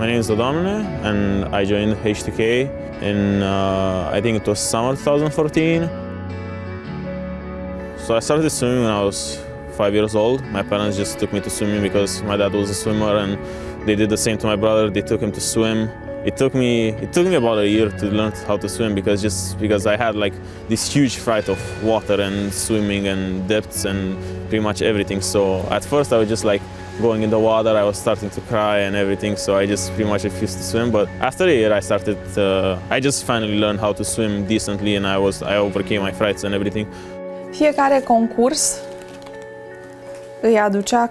My name is Doamne and I joined H2K in, I think it was summer 2014. So I started swimming when I was 5 years old. My parents just took me to swimming because my dad was a swimmer and they did the same to my brother. They took him to swim. It took me about a year to learn how to swim because I had like this huge fright of water and swimming and depths and pretty much everything. So at first I was just like going in the water, I was starting to cry and everything, so I just pretty much refused to swim. But after a year I just finally learned how to swim decently and I overcame my frights and everything. Fiecare concurs îi aducea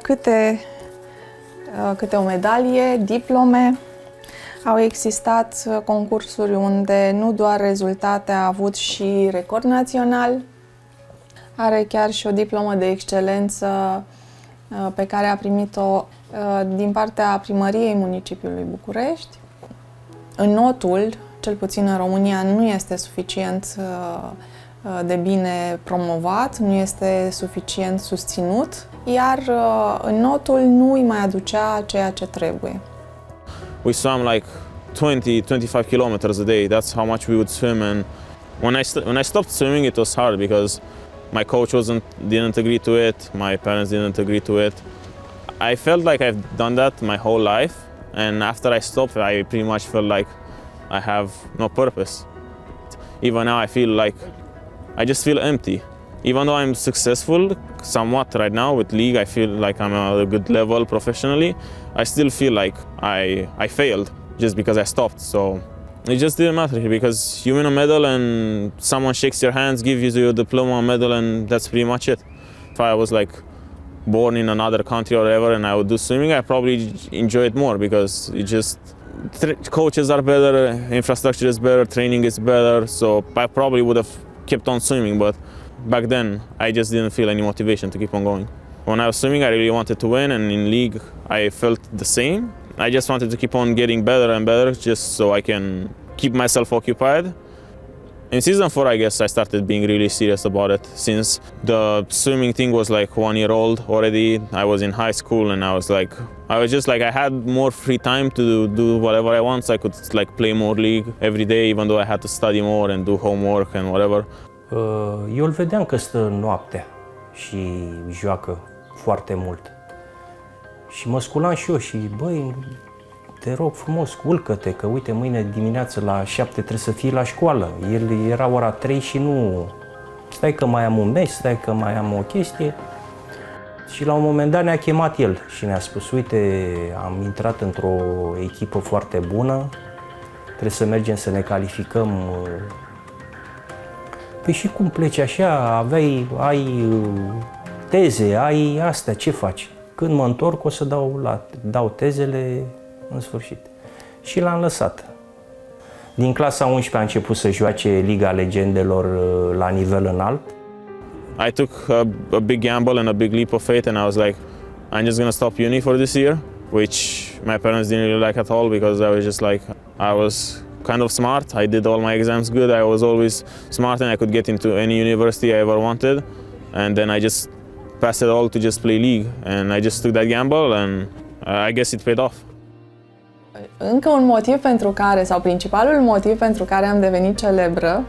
câte o medalie, diplome. Au existat concursuri unde nu doar rezultate a avut și record național, are chiar și o diplomă de excelență pe care a primit-o din partea primăriei municipiului București. Înnotul, cel puțin în România, nu este suficient de bine promovat, nu este suficient susținut, iar înnotul nu îi mai aducea ceea ce trebuie. We swam like 20-25 kilometers a day. That's how much we would swim. And when I stopped swimming, it was hard because my coach didn't agree to it. My parents didn't agree to it. I felt like I've done that my whole life. And after I stopped, I pretty much felt like I have no purpose. Even now, I just feel empty. Even though I'm successful somewhat right now with league, I feel like I'm at a good level professionally, I still feel like I failed just because I stopped. So it just didn't matter because you win a medal and someone shakes your hands, gives you a diploma, a medal, and that's pretty much it. If I was like born in another country or whatever and I would do swimming, I probably enjoy it more because coaches are better, infrastructure is better, training is better, so I probably would have kept on swimming, but back then I just didn't feel any motivation to keep on going. When I was swimming, I really wanted to win, and in league I felt the same. I just wanted to keep on getting better and better just so I can keep myself occupied. In season 4, I guess I started being really serious about it. Since the swimming thing was like 1 year old already, I was in high school and I had more free time to do whatever I want, so I could like play more league every day, even though I had to study more and do homework and whatever. Eu îl vedeam că stă noaptea și joacă foarte mult. Și mă sculam și eu și, băi, te rog frumos, culcă-te, că uite, mâine dimineață la 7 trebuie să fii la școală. El era ora 3 și nu... Stai că mai am un meci, stai că mai am o chestie. Și la un moment dat ne-a chemat el și ne-a spus, uite, am intrat într-o echipă foarte bună, trebuie să mergem să ne calificăm. Păi și cum pleci așa, ai teze, ai astea, ce faci? Când mă întorc o să dau tezele în sfârșit. Și l-am lăsat. Din clasa 11 a început să joace Liga Legendelor la nivel înalt. I took a big gamble and a big leap of faith and I was like, I'm just gonna stop uni for this year, which my parents didn't really like at all because I was just like, I was kind of smart. I did all my exams good. I was always smart and I could get into any university I ever wanted. And then I just passed it all to just play league. And I just took that gamble and I guess it paid off. Încă un motiv pentru care, sau principalul motiv pentru care am devenit celebră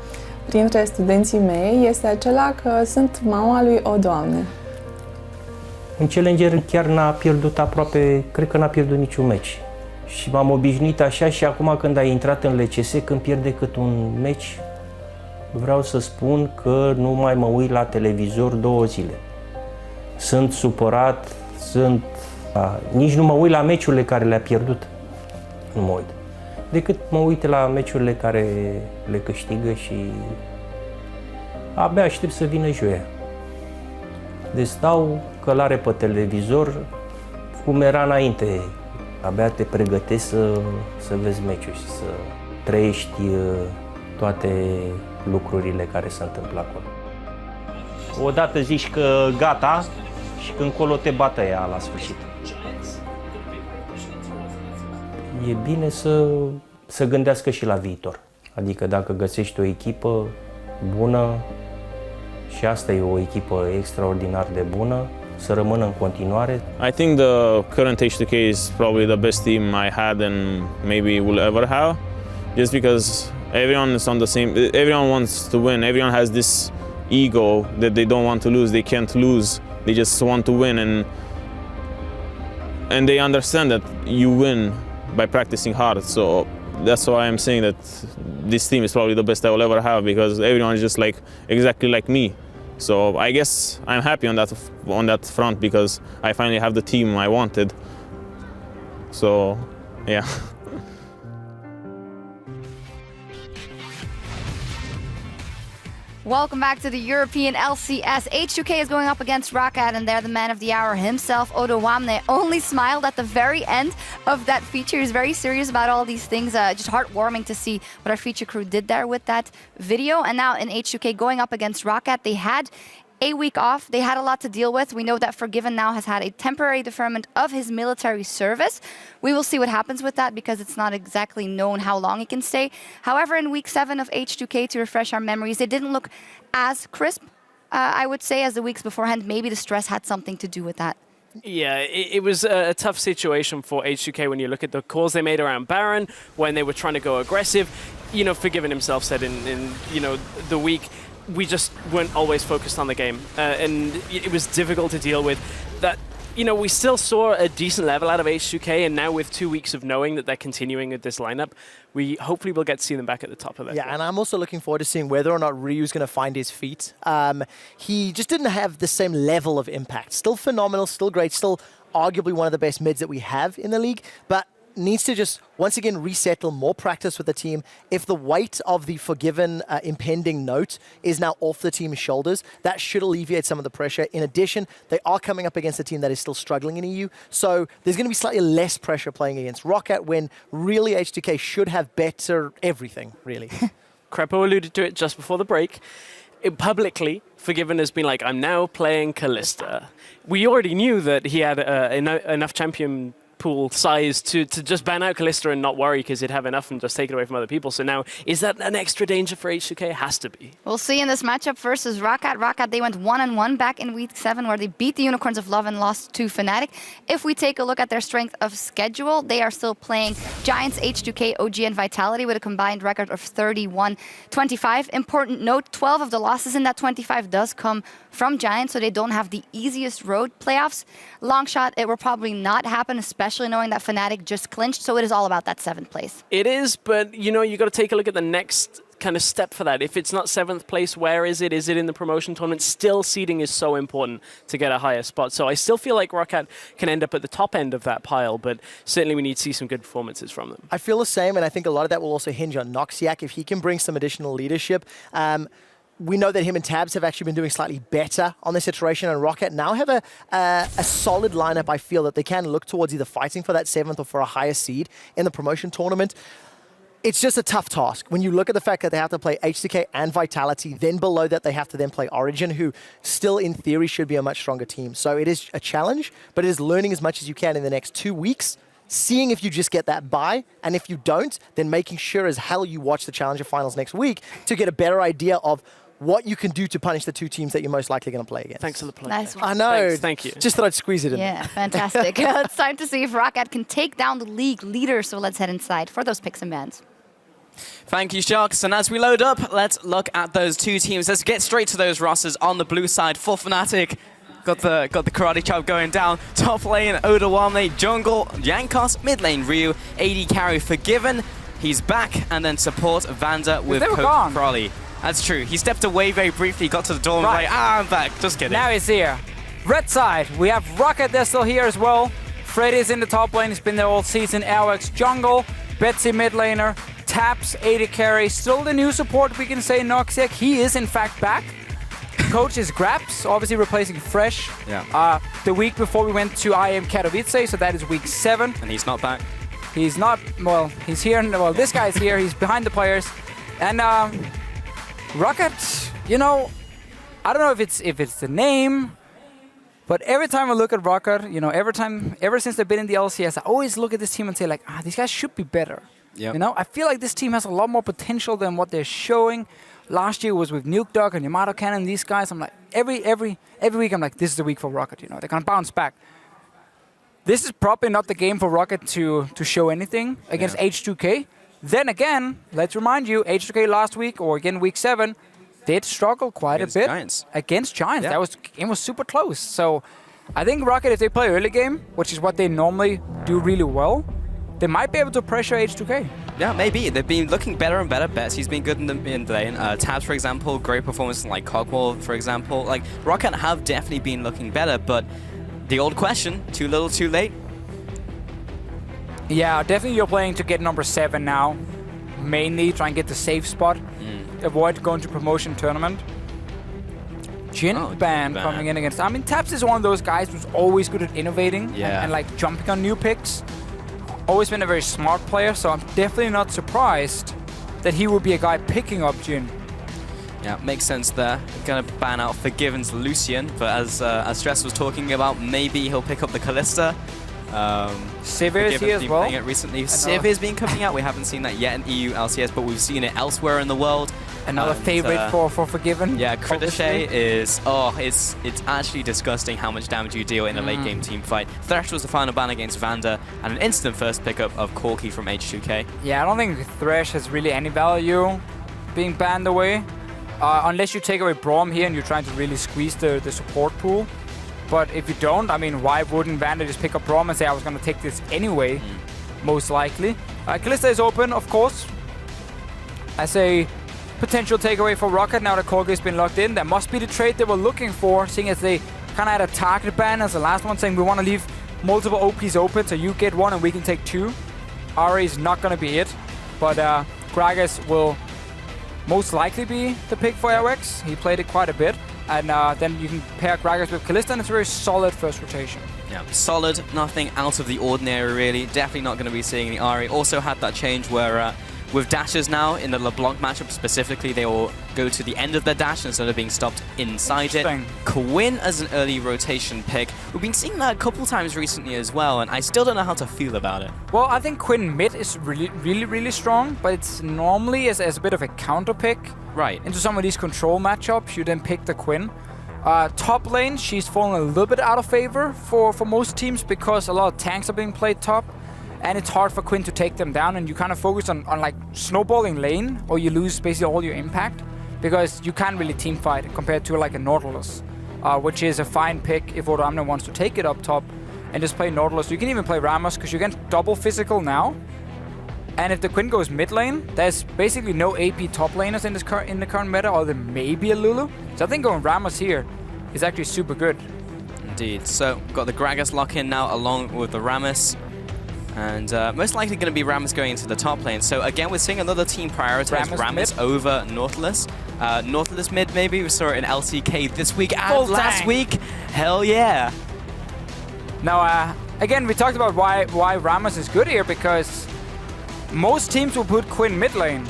printre studenții mei este acela că sunt mama lui o doamnă. În Challenger chiar n-a pierdut aproape, cred că n-a pierdut niciun meci. Și m-am obișnuit așa și acum când ai intrat în LCS, când pierd decât un meci, vreau să spun că nu mai mă uit la televizor 2 zile. Sunt supărat, nici nu mă uit la meciurile care le-a pierdut. Nu mă uit. Decât mă uit la meciurile care le câștigă și abia aștept să vină joia. Deci stau călare pe televizor, cum era înainte. Abia te pregătești să vezi meciul și să trăiești toate lucrurile care se întâmplă acolo. Odată zici că gata și când încolo te bată ea la sfârșit. E bine să gândească și la viitor. Adică dacă găsești o echipă bună, și asta e o echipă extraordinar de bună, să rămână în continuare. I think the current H2K is probably the best team I had and maybe will ever have, just because everyone is on the same. Everyone wants to win. Everyone has this ego that they don't want to lose. They can't lose. They just want to win, and they understand that you win by practicing hard. So that's why I'm saying that this team is probably the best I will ever have, because everyone is just like exactly like me. So I guess I'm happy on that front, because I finally have the team I wanted. So yeah. Welcome back to the European LCS. H2K is going up against Roccat, and they're the man of the hour himself, Odo Wamne. Only smiled at the very end of that feature. He's very serious about all these things. Just heartwarming to see what our feature crew did there with that video. And now in H2K going up against Roccat, they had a week off. They had a lot to deal with. We know that Forgiven now has had a temporary deferment of his military service. We will see what happens with that, because it's not exactly known how long he can stay. However, in week 7 of H2K, to refresh our memories, they didn't look as crisp, I would say, as the weeks beforehand. Maybe the stress had something to do with that. Yeah, it was a tough situation for H2K when you look at the calls they made around Baron, when they were trying to go aggressive. You know, Forgiven himself said in the week, we just weren't always focused on the game, and it was difficult to deal with. That, you know, we still saw a decent level out of H2K, and now with 2 weeks of knowing that they're continuing with this lineup, we hopefully will get to see them back at the top of their Yeah, game. and I'm also looking forward to seeing whether or not Ryu's going to find his feet. He just didn't have the same level of impact. Still phenomenal, still great, still arguably one of the best mids that we have in the league, but needs to just, once again, resettle, more practice with the team. If the weight of the Forgiven impending note is now off the team's shoulders, that should alleviate some of the pressure. In addition, they are coming up against a team that is still struggling in EU, so there's going to be slightly less pressure playing against Roccat, when really H2K should have better everything, really. Crepo alluded to it just before the break. Publicly, Forgiven has been like, I'm now playing Kalista. We already knew that he had enough champion pool size to just ban out Kalista and not worry, because he'd have enough and just take it away from other people. So now, is that an extra danger for H2K? Has to be. We'll see in this matchup versus Roccat. Roccat, they went 1-1 back in week 7, where they beat the Unicorns of Love and lost to Fnatic. If we take a look at their strength of schedule, they are still playing Giants, H2K, OG, and Vitality with a combined record of 31-25. Important note, 12 of the losses in that 25 does come from Giants, so they don't have the easiest road playoffs. Long shot, it will probably not happen, especially knowing that Fnatic just clinched, so it is all about that 7th place. It is, but you know, you got to take a look at the next kind of step for that. If it's not 7th place, where is it? Is it in the promotion tournament? Still, seeding is so important to get a higher spot. So I still feel like Roccat can end up at the top end of that pile, but certainly we need to see some good performances from them. I feel the same, and I think a lot of that will also hinge on Noxiac. If he can bring some additional leadership, we know that him and Tabs have actually been doing slightly better on this iteration, and Roccat now have a solid lineup. I feel that they can look towards either fighting for that 7th or for a higher seed in the promotion tournament. It's just a tough task. When you look at the fact that they have to play H2K and Vitality, then below that they have to then play Origin, who still in theory should be a much stronger team. So it is a challenge, but it is learning as much as you can in the next 2 weeks, seeing if you just get that bye, and if you don't, then making sure as hell you watch the Challenger Finals next week to get a better idea of what you can do to punish the 2 teams that you're most likely going to play against. Thanks for the play. Nice one. I know. Thanks, thank you. Just thought I'd squeeze it in. Yeah, fantastic. It's time to see if Roccat can take down the league leader, so let's head inside for those picks and bans. Thank you, Sharks. And as we load up, let's look at those 2 teams. Let's get straight to those rosters on the blue side for Fnatic. Got the karate chop going down. Top lane, Odawame, jungle, Yankos, mid lane, Ryu, AD carry, Forgiven. He's back, and then support Vanda with Coach Crowley. That's true. He stepped away very briefly, got to the door and was like, I'm back. Just kidding. Now he's here. Red side, we have Roccat, they're still here as well. Freddy's in the top lane, he's been there all season. Alex jungle, Betsy mid laner, Taps, AD carry. Still the new support, we can say, Noxiac. He is in fact back. Coach is Graps, obviously replacing Fresh. Yeah. The week before we went to IM Katowice, so that is week 7. And he's not back. He's not, well, he's here. Well, this guy's here, he's behind the players. And Roccat, you know, I don't know if it's the name, but every time I look at Roccat, you know, ever since they've been in the LCS, I always look at this team and say like, these guys should be better. Yep. You know, I feel like this team has a lot more potential than what they're showing. last year was with Nuke Dog and Yamato Cannon, these guys. I'm like, every week I'm like, this is the week for Roccat, you know, they're gonna bounce back. This is probably not the game for Roccat to show anything against H2K. Then again, let's remind you, H2K last week, or again week 7, did struggle quite a bit against Giants. That game was super close. So I think Roccat, if they play early game, which is what they normally do really well, they might be able to pressure H2K. Yeah, maybe. They've been looking better and better. Betsy's been good in the lane. Tabs, for example, great performance like Cogwall, for example. Like, Roccat have definitely been looking better, but the old question, too little, too late? Yeah, definitely you're playing to get number 7 now. Mainly try and get the safe spot. Avoid going to promotion tournament. Jin Ban coming in against... I mean, Tabs is one of those guys who's always good at innovating and like jumping on new picks. Always been a very smart player, so I'm definitely not surprised that he would be a guy picking up Jin. Yeah, makes sense there. Gonna ban out Forgiven's Lucian, but as Stress was talking about, maybe he'll pick up the Callista. Sivir is here as well. Playing it recently. Sivir's been coming out. We haven't seen that yet in EU LCS, but we've seen it elsewhere in the world. Another favorite for Forgiven. Yeah, Critiche is... it's actually disgusting how much damage you deal in a late game team fight. Thresh was the final ban against Vander, and an instant first pickup of Corky from H2K. Yeah, I don't think Thresh has really any value being banned away. Unless you take away Braum here and you're trying to really squeeze the support pool. But if you don't, I mean, why wouldn't Vander just pick up Braum and say, I was going to take this anyway? Most likely. Callista is open, of course. As a potential takeaway for Roccat now that Corky has been locked in. That must be the trade they were looking for, seeing as they kind of had a target ban as the last one, saying we want to leave multiple OPs open, so you get 1 and we can take 2. Ari is not going to be it, but Gragas will most likely be the pick for ROC. He played it quite a bit. And then you can pair Gragas with Callista, and it's a very solid first rotation. Yeah, solid, nothing out of the ordinary, really. Definitely not going to be seeing the Ari. Also had that change where with dashes now, in the LeBlanc matchup specifically, they will go to the end of their dash instead of being stopped inside it. Quinn as an early rotation pick. We've been seeing that a couple times recently as well, and I still don't know how to feel about it. Well, I think Quinn mid is really strong, but it's normally as a bit of a counter pick. Right. Into some of these control matchups, you then pick the Quinn. Top lane, she's fallen a little bit out of favor for most teams because a lot of tanks are being played top. And it's hard for Quinn to take them down, and you kind of focus on like snowballing lane, or you lose basically all your impact because you can't really team fight compared to like a Nautilus, which is a fine pick if Odoamne wants to take it up top and just play Nautilus. You can even play Ramos because you can double physical now. And if the Quinn goes mid lane, there's basically no AP top laners in the current meta, or there may be a Lulu. So I think going Ramos here is actually super good. Indeed. So we've got the Gragas lock in now along with the Rammus. And most likely going to be Rammus going into the top lane. So again, we're seeing another team prioritize Rammus over Nautilus. Nautilus mid, maybe. We saw it in LCK this week and last week. Hell yeah. Now, again, we talked about why Rammus is good here, because most teams will put Quinn mid lane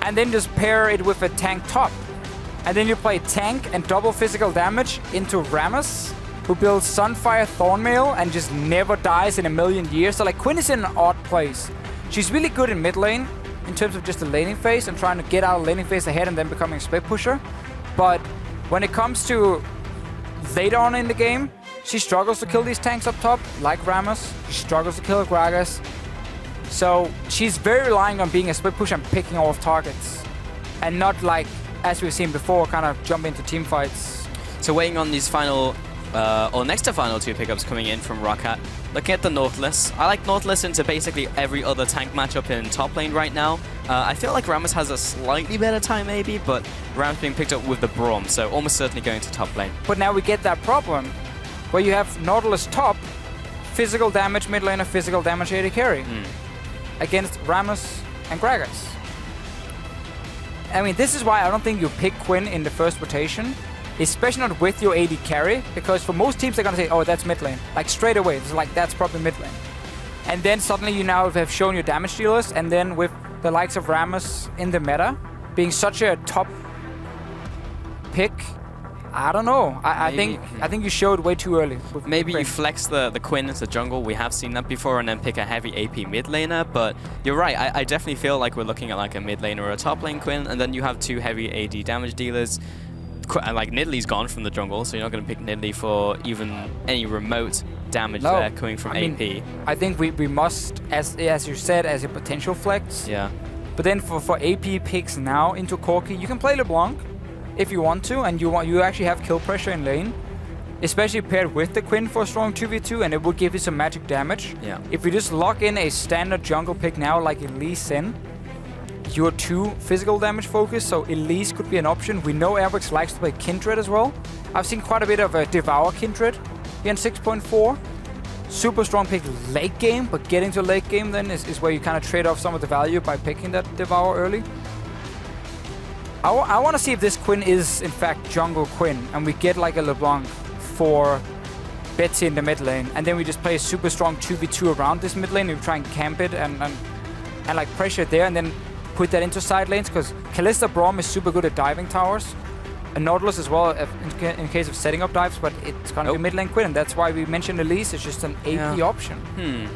and then just pair it with a tank top. And then you play tank and double physical damage into Rammus, who builds Sunfire Thornmail and just never dies in a million years. So like Quinn is in an odd place. She's really good in mid lane in terms of just the laning phase and trying to get out of laning phase ahead and then becoming a split pusher. But when it comes to later on in the game, she struggles to kill these tanks up top, like Rammus. She struggles to kill Gragas. So she's very reliant on being a split pusher and picking off targets. And not like, as we've seen before, kind of jump into team fights. So waiting on these final or next to final 2 pickups coming in from Roccat. Looking at the Nautilus. I like Nautilus into basically every other tank matchup in top lane right now. I feel like Rammus has a slightly better time maybe, but Rammus being picked up with the Braum, so almost certainly going to top lane. But now we get that problem where you have Nautilus top, physical damage mid laner, physical damage AD carry against Rammus and Gragas. I mean, this is why I don't think you pick Quinn in the first rotation. Especially not with your AD carry, because for most teams they're going to say, oh, that's mid lane. Like straight away, it's like, that's probably mid lane. And then suddenly you now have shown your damage dealers, and then with the likes of Rammus in the meta, being such a top pick, I don't know. I think you showed way too early. Maybe you flex the Quinn as a jungle. We have seen that before, and then pick a heavy AP mid laner. But you're right. I definitely feel like we're looking at like a mid laner or a top lane Quinn, and then you have two heavy AD damage dealers. Like Nidalee gone from the jungle, so you're not going to pick Nidalee for even any remote damage there coming from AP. I think we must, as you said, as a potential flex. Yeah. But then for AP picks now into Corki, you can play LeBlanc if you want to, and you actually have kill pressure in lane, especially paired with the Quinn for a strong 2v2, and it would give you some magic damage. Yeah. If we just lock in a standard jungle pick now, like Elise Sin, you're too physical damage focused, so Elise could be an option. We know Airwix likes to play Kindred as well. I've seen quite a bit of a Devour Kindred here in 6.4. Super strong pick late game, but getting to late game then is where you kind of trade off some of the value by picking that Devour early. I want to see if this Quinn is in fact jungle Quinn, and we get like a LeBlanc for Betsy in the mid lane, and then we just play a super strong 2v2 around this mid lane, and we try and camp it and like pressure it there, and then put that into side lanes, because Kalista Braum is super good at diving towers, and Nautilus as well in case of setting up dives, but it's gonna be mid lane Quinn, and that's why we mentioned Elise is just an AP option.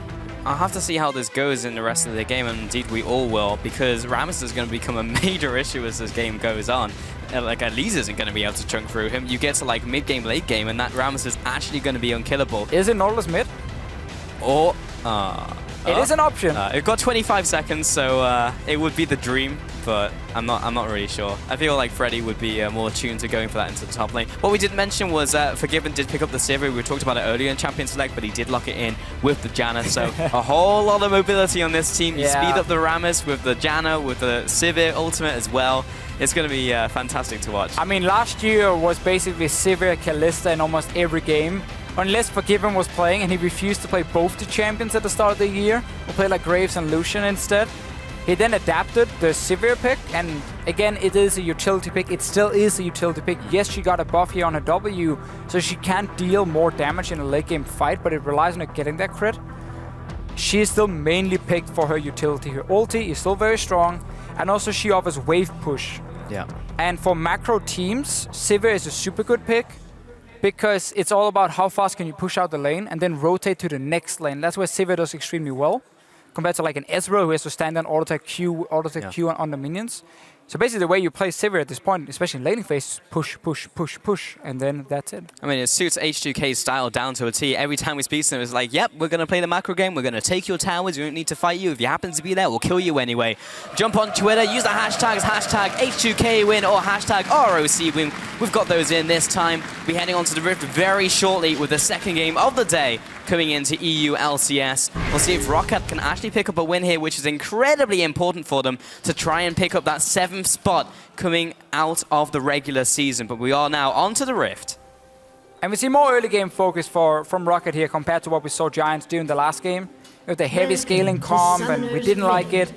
I'll have to see how this goes in the rest of the game, and indeed we all will, because Rammus is going to become a major issue as this game goes on. Like, Elise isn't going to be able to chunk through him. You get to like mid game, late game, and that Rammus is actually going to be unkillable. Is it Nautilus mid? Or it is an option. It got 25 seconds, so it would be the dream, but I'm not really sure. I feel like Freddy would be more attuned to going for that into the top lane. What we did mention was Forgiven did pick up the Sivir. We talked about it earlier in Champion Select, but he did lock it in with the Janna, so a whole lot of mobility on this team. You speed up the Rammus with the Janna, with the Sivir ultimate as well. It's going to be fantastic to watch. I mean, last year was basically Sivir, Kalista in almost every game. Unless Forgiven was playing and he refused to play both the champions at the start of the year, or play like Graves and Lucian instead. He then adapted the Sivir pick, and again, it is a utility pick. It still is a utility pick. Yes, she got a buff here on her W, so she can deal more damage in a late game fight, but it relies on her getting that crit. She is still mainly picked for her utility. Her ulti is still very strong, and also she offers wave push. Yeah. And for macro teams, Sivir is a super good pick, because it's all about how fast can you push out the lane and then rotate to the next lane. That's where Sivir does extremely well, compared to like an Ezreal who has to stand and auto-attack Q on the minions. So basically the way you play Sivir at this point, especially in laning phase, push, push, push, push, and then that's it. I mean, it suits H2K's style down to a T. Every time we speak to them, it's like, yep, we're going to play the macro game, we're going to take your towers, we don't need to fight you. If you happen to be there, we'll kill you anyway. Jump on Twitter, use the hashtags, hashtag H2K win or hashtag ROC win. We've got those in this time. We're heading on to the Rift very shortly with the second game of the day coming into EU LCS. We'll see if Roccat can actually pick up a win here, which is incredibly important for them to try and pick up that 7th spot coming out of the regular season. But we are now on to the Rift. And we see more early game focus from Roccat here compared to what we saw Giants do in the last game. With the heavy scaling comp, and we didn't like it.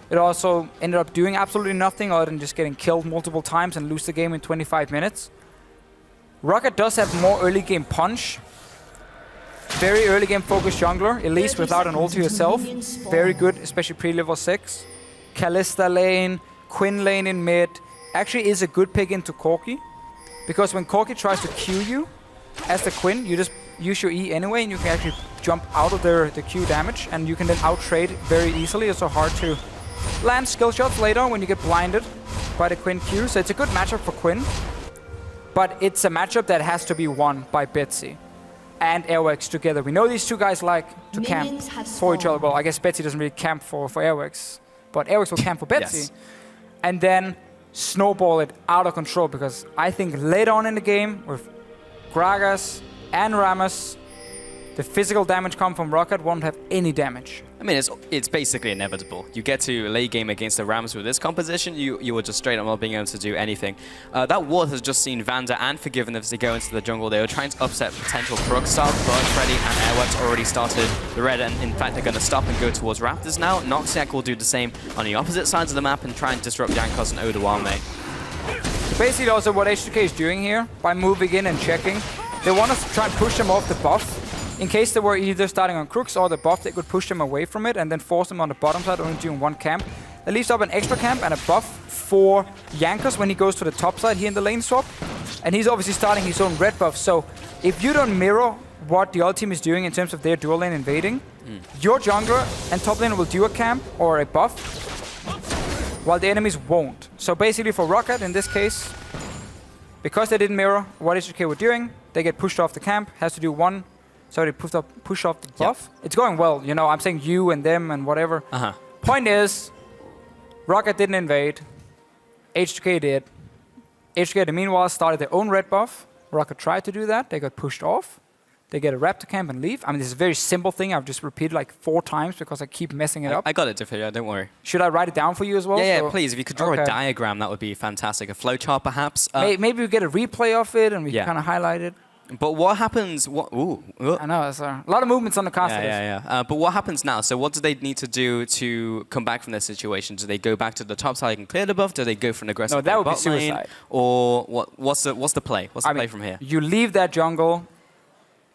It also ended up doing absolutely nothing other than just getting killed multiple times and lose the game in 25 minutes. Roccat does have more early game punch. Very early game focused jungler. Elise without an ulti herself. Very good, especially pre-level 6. Kalista lane, Quinn lane in mid. Actually is a good pick into Corki. Because when Corki tries to Q you as the Quinn, you just use your E anyway, and you can actually jump out of the Q damage, and you can then out-trade very easily. It's so hard to land skill shots later when you get blinded by the Quinn Q. So it's a good matchup for Quinn. But it's a matchup that has to be won by Betsy and Airwax together. We know these two guys like to camp for each other. Well, I guess Betsy doesn't really camp for Airwax, but Airwax will camp for Betsy. Yes. And then snowball it out of control, because I think later on in the game with Gragas and Rammus, the physical damage come from Roccat won't have any damage. I mean, it's basically inevitable. You get to late game against the Rams with this composition, you will just straight up not being able to do anything. That ward has just seen Vander and Forgiven as they go into the jungle. They were trying to upset potential Krug stuff, but Freddy and Airwax already started the red, and in fact they're going to stop and go towards Raptors now. Noxiac will do the same on the opposite sides of the map and try and disrupt Jankos and Odawame. Basically also what H2K is doing here, by moving in and checking, they want us to try and push them off the buff. In case they were either starting on Crooks or the buff, they could push them away from it and then force them on the bottom side, only doing one camp. That leaves up an extra camp and a buff for Jankos when he goes to the top side here in the lane swap. And he's obviously starting his own red buff. So if you don't mirror what the other team is doing in terms of their dual lane invading, your jungler and top laner will do a camp or a buff, while the enemies won't. So basically for Roccat in this case, because they didn't mirror what H2K were doing, they get pushed off the camp, has to do one, sorry, push off the buff. It's going well, you know, I'm saying you and them and whatever. Point is, Roccat didn't invade, H2K did. H2K, meanwhile, started their own red buff. Roccat tried to do that, they got pushed off. They get a Raptor camp and leave. I mean, this is a very simple thing. I've just repeated like 4 times because I keep messing it up. I got it, Diffia, don't worry. Should I write it down for you as well? Yeah, So- please. If you could draw a diagram, that would be fantastic. A flowchart, perhaps. Maybe we get a replay of it and we kind of highlight it. But what happens? Ooh. I know, there's a lot of movements on the cast. But what happens now? So what do they need to do to come back from this situation? Do they go back to the top side and clear the buff? Do they go for an aggressive No, that would be bot lane? suicide. Or what's the play? What's the play from here? You leave that jungle,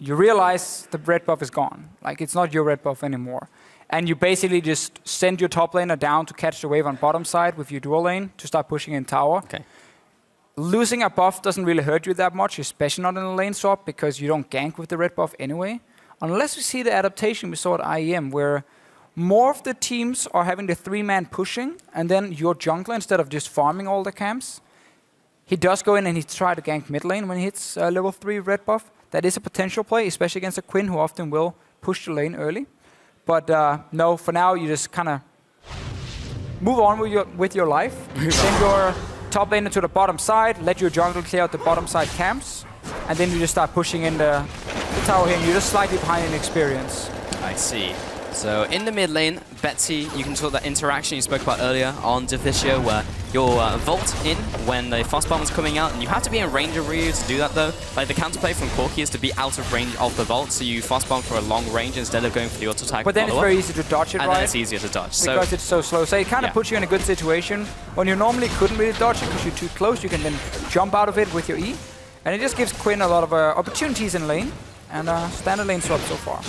you realize the red buff is gone. Like, it's not your red buff anymore. And you basically just send your top laner down to catch the wave on bottom side with your dual lane to start pushing in tower. Okay. Losing a buff doesn't really hurt you that much, especially not in a lane swap, because you don't gank with the red buff anyway. Unless you see the adaptation we saw at IEM, where more of the teams are having the 3-man pushing, and then your jungler, instead of just farming all the camps, he does go in and he tries to gank mid lane when he hits level 3 red buff. That is a potential play, especially against a Quinn who often will push the lane early. But no, for now you just kind of move on with your life. Send your top laner to the bottom side, let your jungler clear out the bottom side camps, and then you just start pushing in the tower here, and you're just slightly behind in experience. I see. So in the mid lane, Betsy, you can talk that interaction you spoke about earlier on Deficio, where you'll vault in when the fast bomb is coming out, and you have to be in range of Ryu to do that though. Like the counterplay from Corki is to be out of range of the vault, so you fast bomb for a long range instead of going for the auto attack. But then it's very easy to dodge it, and right? then it's easier to dodge. Because it's so slow. So it kind of puts you in a good situation when you normally couldn't really dodge it because you're too close. You can then jump out of it with your E. And it just gives Quinn a lot of opportunities in lane, and standard lane swap so far.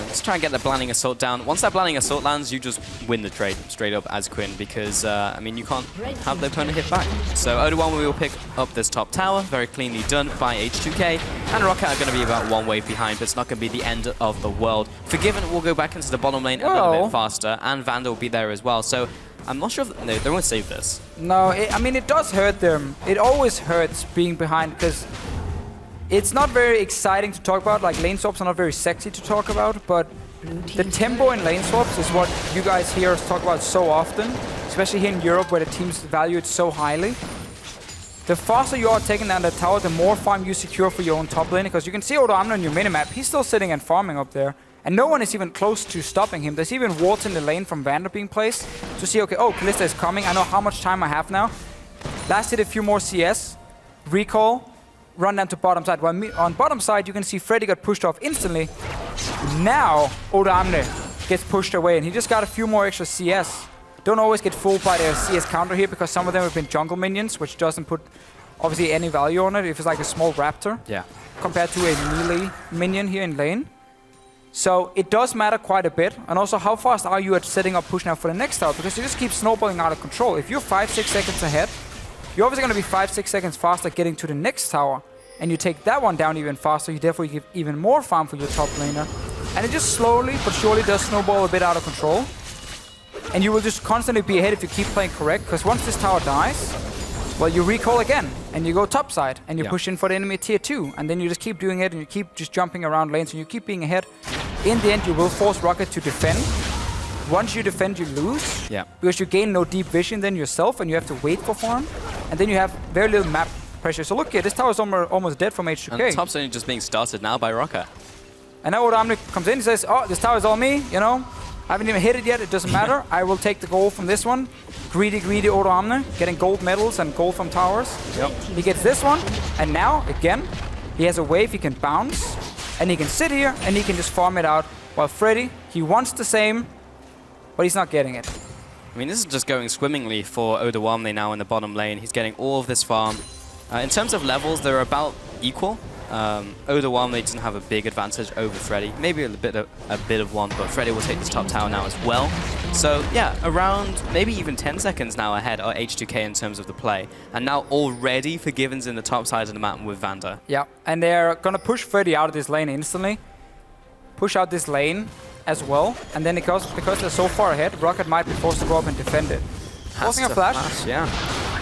Let's try and get the Blinding Assault down. Once that Blinding Assault lands, you just win the trade straight up as Quinn because, I mean, you can't have the opponent hit back. So Oda1 will pick up this top tower, very cleanly done by H2K, and Roccat are going to be about 1 wave behind, but it's not going to be the end of the world. Forgiven will go back into the bottom lane a little bit faster, and Vandal will be there as well. So I'm not sure if they won't save this. No, I mean, it does hurt them. It always hurts being behind because it's not very exciting to talk about. Like, lane swaps are not very sexy to talk about, but the tempo in lane swaps is what you guys hear us talk about so often, especially here in Europe where the teams value it so highly. The faster you are taking down that tower, the more farm you secure for your own top lane, because you can see Odo Amno on your minimap, he's still sitting and farming up there, and no one is even close to stopping him. There's even wards in the lane from Vander being placed to see, okay, oh, Kalista is coming, I know how much time I have now. Last hit a few more CS, recall, run down to bottom side. While on bottom side, you can see Freddy got pushed off instantly. Now, Oda Amne gets pushed away, and he just got a few more extra CS. Don't always get fooled by their CS counter here, because some of them have been jungle minions, which doesn't put, obviously, any value on it if it's like a small raptor. Yeah. Compared to a melee minion here in lane. So it does matter quite a bit. And also, how fast are you at setting up push now for the next tower? Because you just keep snowballing out of control. If you're 5-6 seconds ahead, you're obviously going to be 5-6 seconds faster getting to the next tower. And you take that one down even faster, you therefore give even more farm for your top laner. And it just slowly but surely does snowball a bit out of control. And you will just constantly be ahead if you keep playing correct, because once this tower dies, well, you recall again, and you go topside, and you push in for the enemy tier 2, and then you just keep doing it, and you keep just jumping around lanes, and you keep being ahead. In the end, you will force Roccat to defend. Once you defend, you lose, because you gain no deep vision then yourself, and you have to wait for farm, and then you have very little map pressure. So look here, this tower is almost dead from H2K. And top's only just being started now by Roccat. And now Oda Amne comes in, he says, oh, this tower is all me, you know. I haven't even hit it yet, it doesn't matter. I will take the gold from this one. Greedy Oda Amne, getting gold medals and gold from towers. He gets this one, and now, again, he has a wave, he can bounce, and he can sit here, and he can just farm it out. While Freddy, he wants the same, but he's not getting it. I mean, this is just going swimmingly for Oda1 now in the bottom lane. He's getting all of this farm. In terms of levels, they're about equal. Oda Walmley doesn't have a big advantage over Freddy. Maybe a bit of one, but Freddy will take this top tower now as well. So yeah, around maybe even 10 seconds now ahead are H2K in terms of the play. And now already Forgiven's in the top side of the map with Vander. Yeah, and they're gonna push Freddy out of this lane instantly. Push out this lane as well. And then because they're so far ahead, Roccat might be forced to go up and defend it. Forcing a flash. Yeah,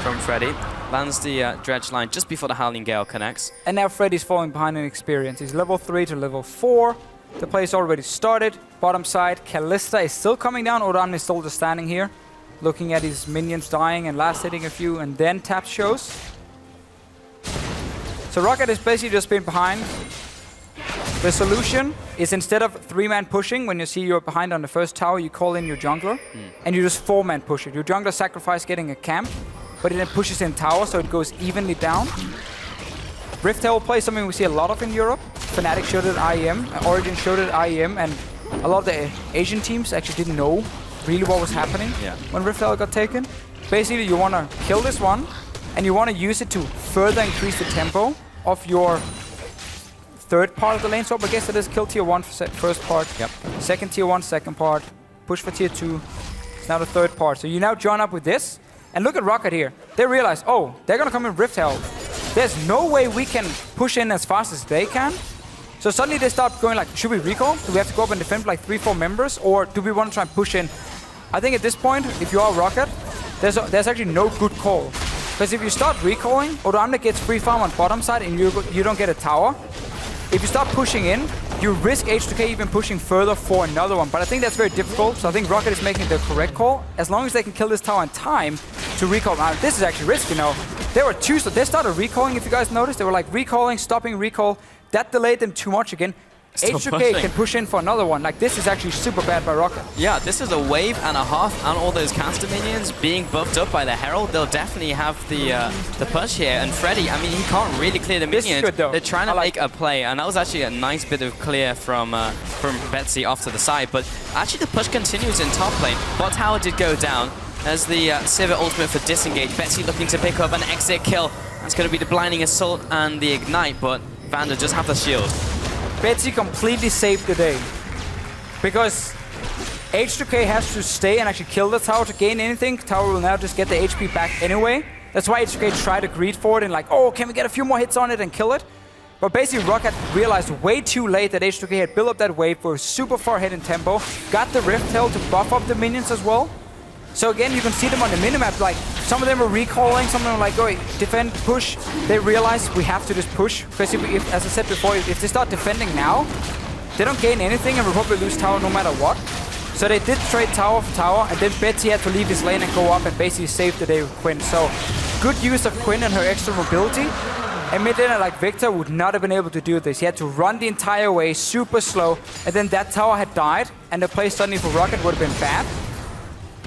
from Freddy. Lands the dredge line just before the Howling Gale connects. And now Freddy's falling behind in experience. He's level 3 to level 4. The play's already started. Bottom side, Callista is still coming down. Oran is still just standing here, looking at his minions dying and last hitting a few, and then tap shows. So Roccat has basically just been behind. The solution is instead of 3-man pushing, when you see you're behind on the first tower, you call in your jungler, and you just 4-man push it. Your jungler sacrifice getting a camp, but it then pushes in tower, so it goes evenly down. Rift Herald play is something we see a lot of in Europe. Fnatic showed it at IEM, Origin showed it at IEM, and a lot of the Asian teams actually didn't know really what was happening when Rift Herald got taken. Basically, you want to kill this one, and you want to use it to further increase the tempo of your third part of the lane swap. I guess it is kill tier 1 for first part, second tier 1 second part, push for tier 2. It's now the third part. So you now join up with this, and look at Roccat here. They realize, oh, they're going to come in Rift Herald. There's no way we can push in as fast as they can. So suddenly they start going like, should we recall? Do we have to go up and defend like 3-4 members? Or do we want to try and push in? I think at this point, if you are Roccat, there's actually no good call. Because if you start recalling, Oramne gets free farm on bottom side and you don't get a tower. If you start pushing in, you risk H2K even pushing further for another one. But I think that's very difficult, so I think Roccat is making the correct call. As long as they can kill this tower in time to recall. Now, this is actually risky now. There were two, so they started recalling, if you guys noticed. They were like recalling, stopping recall. That delayed them too much again. H2K can push in for another one. Like, this is actually super bad by Roccat. Yeah, this is a wave and a half, and all those caster minions being buffed up by the Herald. They'll definitely have the push here. And Freddy, I mean, he can't really clear the minions. Good, though. They're trying to make a play, and that was actually a nice bit of clear from Betsy off to the side. But actually, the push continues in top lane. Bot tower did go down as the Sivir ultimate for disengage. Betsy looking to pick up an exit kill. That's going to be the blinding assault and the ignite, but Vander just have the shield. Betsy completely saved the day. Because H2K has to stay and actually kill the tower to gain anything. Tower will now just get the HP back anyway. That's why H2K tried to greed for it and like, oh, can we get a few more hits on it and kill it? But basically Roccat realized way too late that H2K had built up that wave, were super far ahead in tempo, got the Rift Herald to buff up the minions as well. So again, you can see them on the minimap, like, some of them are recalling, some of them are like, oh, defend, push. They realize we have to just push, because if, as I said before, if they start defending now, they don't gain anything and will probably lose tower no matter what. So they did trade tower for tower, and then Betsy had to leave his lane and go up and basically save the day with Quinn. So good use of Quinn and her extra mobility. And mid laner like Victor would not have been able to do this. He had to run the entire way, super slow, and then that tower had died, and the play suddenly for Roccat would have been bad.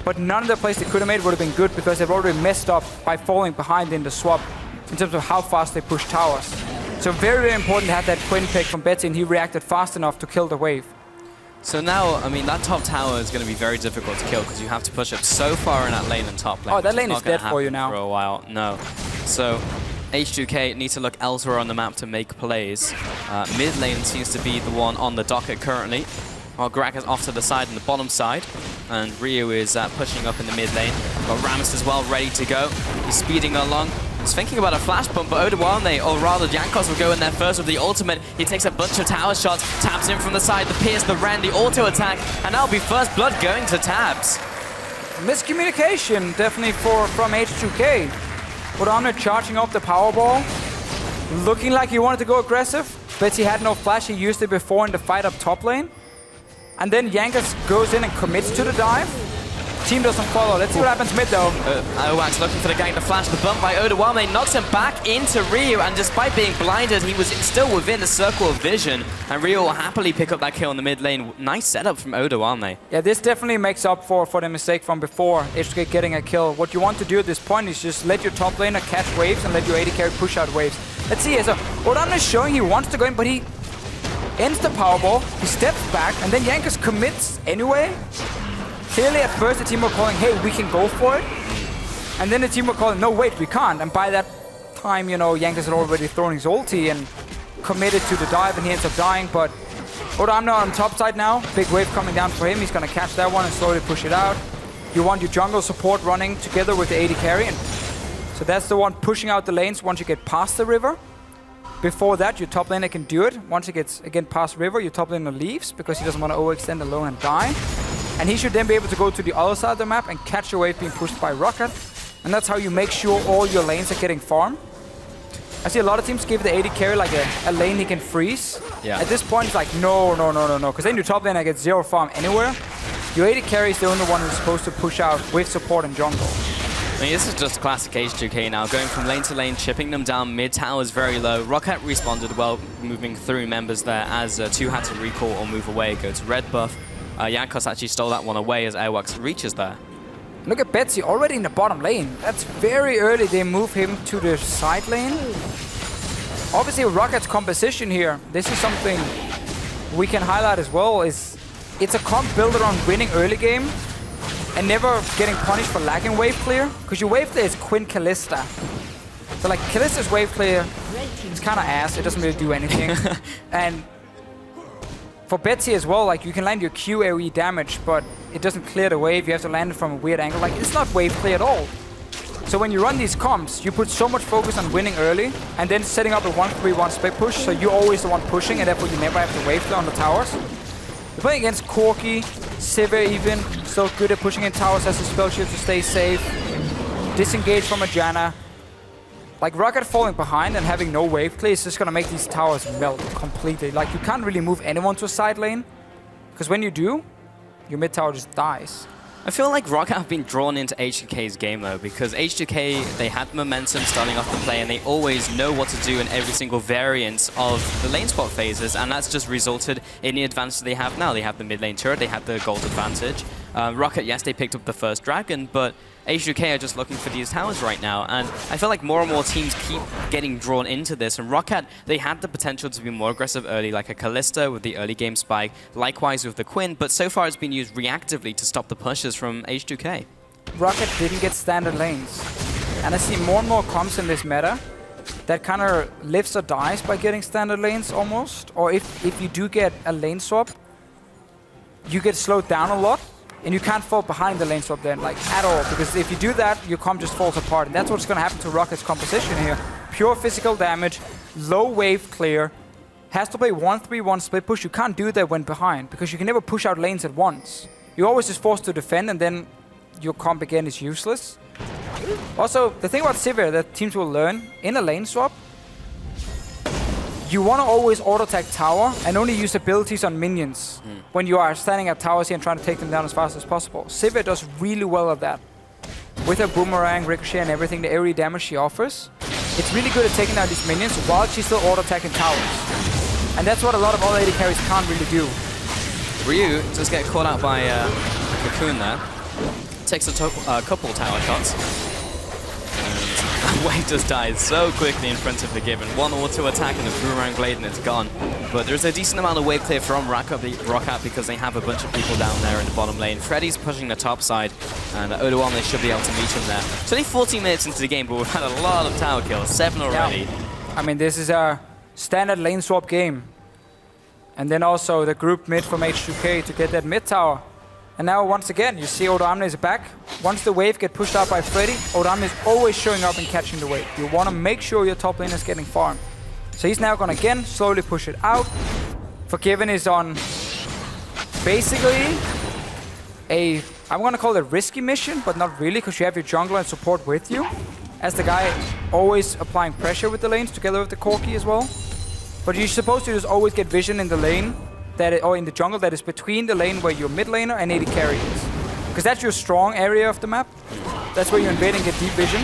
But none of the plays they could have made would have been good because they've already messed up by falling behind in the swap in terms of how fast they push towers. So very, very important to have that Quinn pick from Betsy, and he reacted fast enough to kill the wave. So now, I mean, that top tower is going to be very difficult to kill because you have to push up so far in that lane and top lane. Oh, that lane is dead for you now. For a while, no. So H2K need to look elsewhere on the map to make plays. Mid lane seems to be the one on the docket currently. While Grak is off to the side on the bottom side, and Ryu is pushing up in the mid lane. Got Rammus as well, ready to go. He's speeding along. He's thinking about a flash pump, but Odawane, or rather Jankos, will go in there first with the ultimate. He takes a bunch of tower shots, taps in from the side, the Pierce, the Ren, the auto attack, and that'll be first blood going to Tabs. Miscommunication, definitely from H2K. Odawane charging up the Powerball, looking like he wanted to go aggressive. Betsy had no flash, he used it before in the fight up top lane. And then Jankos goes in and commits to the dive. Team doesn't follow. Let's see what happens mid though. Owax looking for the gang to flash. The bump by Odawane knocks him back into Ryu, and despite being blinded, he was still within the circle of vision. And Ryu will happily pick up that kill in the mid lane. Nice setup from Odawane. Yeah, this definitely makes up for the mistake from before, H2K getting a kill. What you want to do at this point is just let your top laner catch waves and let your AD carry push out waves. Let's see here. So Odawane is showing he wants to go in, but he ends the Powerball, he steps back, and then Jankos commits anyway. Clearly at first the team were calling, hey, we can go for it. And then the team were calling, no, wait, we can't. And by that time, you know, Jankos had already thrown his ulti and committed to the dive and he ends up dying, but Odoamne on top side now. Big wave coming down for him. He's going to catch that one and slowly push it out. You want your jungle support running together with the AD carry. And so that's the one pushing out the lanes once you get past the river. Before that, your top laner can do it. Once he gets, again, past river, your top laner leaves because he doesn't want to overextend alone and die. And he should then be able to go to the other side of the map and catch a wave being pushed by Roccat. And that's how you make sure all your lanes are getting farmed. I see a lot of teams give the AD carry like a lane he can freeze. Yeah. At this point, it's like, no. Because then your top laner gets 0 farm anywhere. Your AD carry is the only one who's supposed to push out with support and jungle. I mean, this is just classic H2K now, going from lane to lane, chipping them down, mid towers very low. Roccat responded well, moving through members there as 2 had to recall or move away, go to red buff. Jankos actually stole that one away as Airwax reaches there. Look at Betsy already in the bottom lane. That's very early. They move him to the side lane. Obviously, Rockat's composition here, this is something we can highlight as well, is it's a comp built around winning early game and never getting punished for lagging wave clear. Because your wave clear is Quinn Kalista. So like Kalista's wave clear, it's kind of ass. It doesn't really do anything. And for Betsy as well, like you can land your Q AoE damage, but it doesn't clear the wave. You have to land it from a weird angle. Like it's not wave clear at all. So when you run these comps, you put so much focus on winning early and then setting up a 1-3-1 split push. So you're always the one pushing, and therefore you never have to wave clear on the towers. You're playing against Corki, Sivir even, still good at pushing in towers, has a spell shield to stay safe. Disengage from a Janna. Like Roccat falling behind and having no wave clear is just gonna make these towers melt completely. Like you can't really move anyone to a side lane, because when you do, your mid tower just dies. I feel like Roccat have been drawn into H2K's game though, because H2K, they had momentum starting off the play and they always know what to do in every single variant of the lane spot phases, and that's just resulted in the advantage they have now. They have the mid lane turret, they have the gold advantage. Roccat, yes, they picked up the first dragon, but H2K are just looking for these towers right now, and I feel like more and more teams keep getting drawn into this, and Roccat, they had the potential to be more aggressive early, like a Kalista with the early game spike, likewise with the Quinn, but so far it's been used reactively to stop the pushes from H2K. Roccat didn't get standard lanes, and I see more and more comps in this meta that kind of lives or dies by getting standard lanes almost, or if you do get a lane swap, you get slowed down a lot. And you can't fall behind the lane swap then, like, at all. Because if you do that, your comp just falls apart. And that's what's going to happen to Rocket's composition here. Pure physical damage, low wave clear, has to play 1-3-1 split push. You can't do that when behind, because you can never push out lanes at once. You're always just forced to defend, and then your comp again is useless. Also, the thing about Sivir that teams will learn, in a lane swap, you want to always auto-attack tower and only use abilities on minions when you are standing at towers here and trying to take them down as fast as possible. Sivir does really well at that. With her boomerang, ricochet and everything, the area damage she offers, it's really good at taking down these minions while she's still auto-attacking towers. And that's what a lot of other AD carries can't really do. Ryu just get caught out by Cocoon there. Takes a couple tower shots. Wave just dies so quickly in front of the Given. One auto attack and a boomerang blade and it's gone. But there's a decent amount of wave clear from Roccat because they have a bunch of people down there in the bottom lane. Freddy's pushing the top side and Odoamne should be able to meet him there. It's only 14 minutes into the game, but we've had a lot of tower kills, 7 already. Yeah. I mean, this is a standard lane swap game. And then also the group mid from H2K to get that mid tower. And now once again, you see Odoamne is back. Once the wave get pushed out by Freddy, Odoamne is always showing up and catching the wave. You want to make sure your top lane is getting farmed. So he's now going to again slowly push it out. Forgiven is on basically I'm going to call it a risky mission, but not really, because you have your jungler and support with you. As the guy always applying pressure with the lanes together with the Corki as well. But you're supposed to just always get vision in the lane. Or in the jungle that is between the lane where your mid laner and AD carry is. Because that's your strong area of the map. That's where you invade and get deep vision.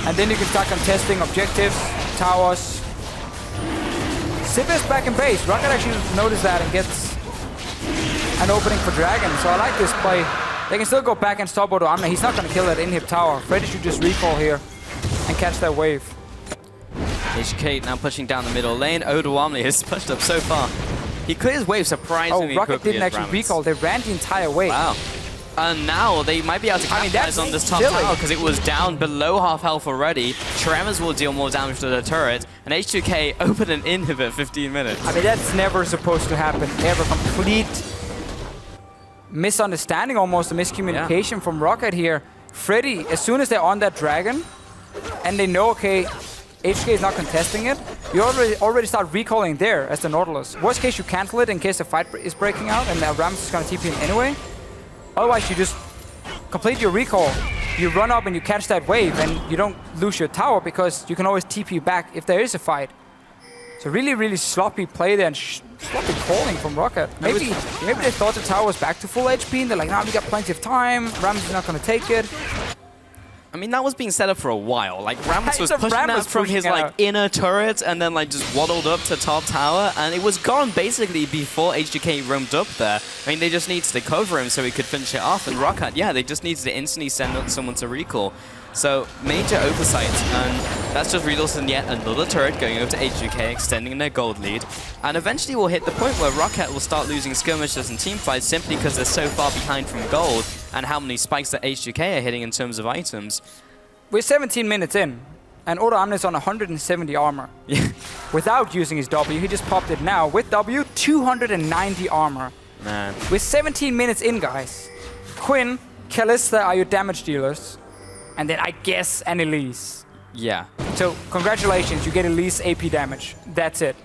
And then you can start contesting objectives, towers. Sivir's back in base. Roccat actually noticed that and gets an opening for Dragon. So I like this play. They can still go back and stop Odoamne. He's not going to kill that inhib tower. Freddy should just recall here and catch that wave. H2K now pushing down the middle lane. Odoamne has pushed up so far. He clears wave surprisingly quickly. Oh, Roccat didn't actually recall. They ran the entire wave. Wow. And now they might be able to capitalize on this top tower because it was down below half health already. Tremors will deal more damage to the turret, and H2K open an inhibit 15 minutes. I mean, that's never supposed to happen. Ever. Complete misunderstanding, almost a miscommunication from Roccat here. Freddy, as soon as they're on that dragon, and they know, okay, H2K is not contesting it, you already start recalling there as the Nautilus. Worst case, you cancel it in case the fight is breaking out and Rams is going to TP in anyway. Otherwise, you just complete your recall. You run up and you catch that wave, and you don't lose your tower because you can always TP back if there is a fight. So really, really sloppy play there and sloppy calling from Roccat. Maybe they thought the tower was back to full HP and they're like, nah, we got plenty of time. Rams is not going to take it. I mean, that was being set up for a while. Like, Rams was So pushing Ram that was from his, pushing like, out. inner turret and then, like, just waddled up to top tower. And it was gone, basically, before H2K roamed up there. I mean, they just needed to cover him so he could finish it off. And Roccat, yeah, they just needed to instantly send up someone to recall. So, major oversight. And that's just resulted in yet another turret going over to H2K, extending their gold lead. And eventually we'll hit the point where Roccat will start losing skirmishes and teamfights simply because they're so far behind from gold and how many spikes that H2K are hitting in terms of items. We're 17 minutes in, and Odo Amne's on 170 armor. Yeah. Without using his W, he just popped it now. With W, 290 armor. Man. We're 17 minutes in, guys. Quinn, Kalista are your damage dealers. And then I guess an Elise. Yeah. So, congratulations, you get Elise AP damage. That's it.